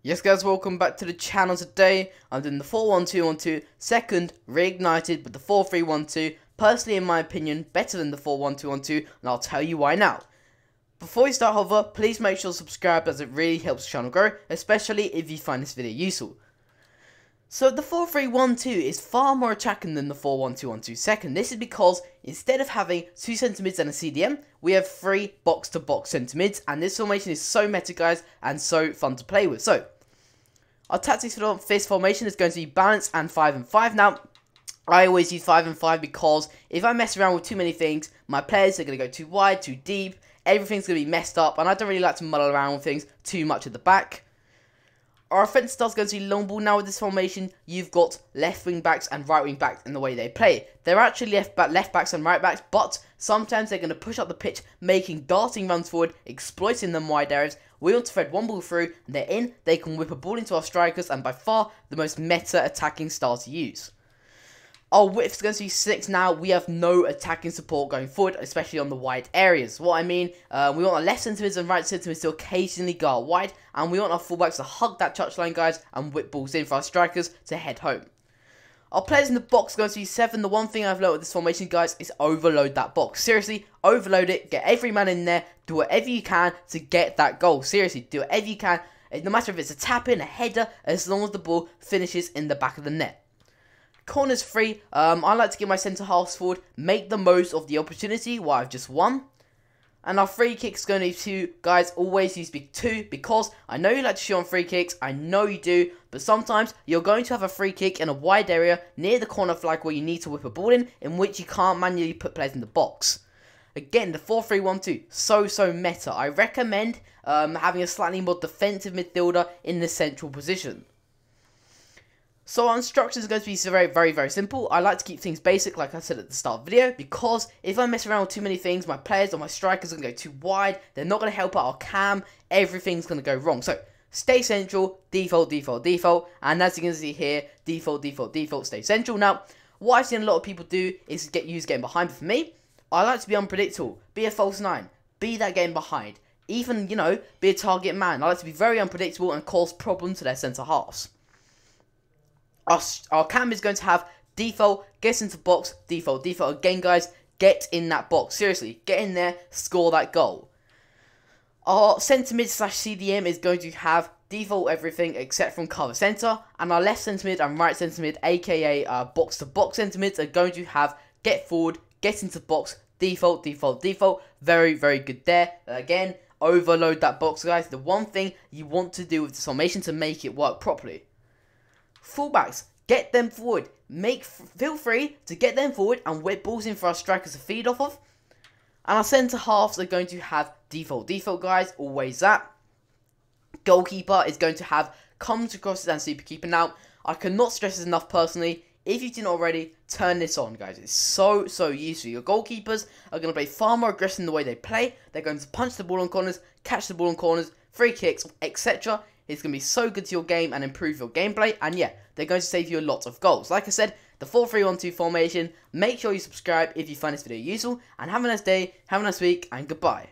Yes guys, welcome back to the channel. Today I'm doing the 4-1-2-1-2 second Reignited with the 4-3-1-2. Personally, in my opinion, better than the 4-1-2-1-2, and I'll tell you why now. Before we start, however, please make sure to subscribe as it really helps the channel grow, especially if you find this video useful. So the 4-3-1-2 is far more attacking than the 4-1-2-1-2 second. This is because instead of having 2 centre mids and a CDM, we have 3 box-to-box centre mids, and this formation is so meta, guys, and so fun to play with. So our tactics for this formation is going to be balance and 5 and 5. Now, I always use 5 and 5 because if I mess around with too many things, my players are going to go too wide, too deep, everything's going to be messed up, and I don't really like to muddle around with things too much at the back. Our offense style is going to be long ball. Now with this formation, you've got left wing backs and right wing backs in the way they play. They're actually left backs and right backs, but sometimes they're going to push up the pitch, making darting runs forward, exploiting them wide areas. We want to thread one ball through, and they're in, they can whip a ball into our strikers, and by far the most meta attacking style to use. Our width is going to be 6 now. We have no attacking support going forward, especially on the wide areas. What I mean, we want our left centre mids and right centre mids to occasionally go out wide, and we want our fullbacks to hug that touchline, guys, and whip balls in for our strikers to head home. Our players in the box are going to be 7. The one thing I've learned with this formation, guys, is overload that box. Seriously, overload it. Get every man in there. Do whatever you can to get that goal. Seriously, do whatever you can. No matter if it's a tap-in, a header, as long as the ball finishes in the back of the net. Corners free. I like to get my centre halves forward, make the most of the opportunity while I've just won. And our free kicks is going to be 2. Guys, always use big 2 because I know you like to shoot on free kicks. I know you do, but sometimes you're going to have a free kick in a wide area near the corner flag where you need to whip a ball in which you can't manually put players in the box. Again, the 4-3-1-2, so meta. I recommend having a slightly more defensive midfielder in the central position. So our instructions are going to be very simple. I like to keep things basic, like I said at the start of the video, because if I mess around with too many things, my players or my strikers are going to go too wide, they're not going to help out our cam, everything's going to go wrong. So stay central, default, and as you can see here, default, stay central. Now, what I've seen a lot of people do is use getting behind, but for me, I like to be unpredictable, be a false 9, be that getting behind, even, you know, be a target man. I like to be very unpredictable and cause problems to their centre halves. Our cam is going to have default, gets into box, default. Again, guys, get in that box. Seriously, get in there, score that goal. Our centre mid / CDM is going to have default everything except from cover centre. And our left centre mid and right centre mid, aka box to box centre mids, are going to have get forward, get into box, default. Very good there. Again, overload that box, guys. The one thing you want to do with this formation to make it work properly. Fullbacks, get them forward. Feel free to get them forward and whip balls in for our strikers to feed off of. And our centre halves are going to have default, guys, always that. Goalkeeper is going to have comes, crosses, and super keeper. Now, I cannot stress this enough personally. If you didn't already, turn this on, guys. It's so useful. Your goalkeepers are going to play far more aggressive in the way they play. They're going to punch the ball on corners, catch the ball on corners, free kicks, etc. It's going to be so good to your game and improve your gameplay. And yeah, they're going to save you a lot of goals. Like I said, the 4-3-1-2 formation. Make sure you subscribe if you find this video useful. And have a nice day, have a nice week, and goodbye.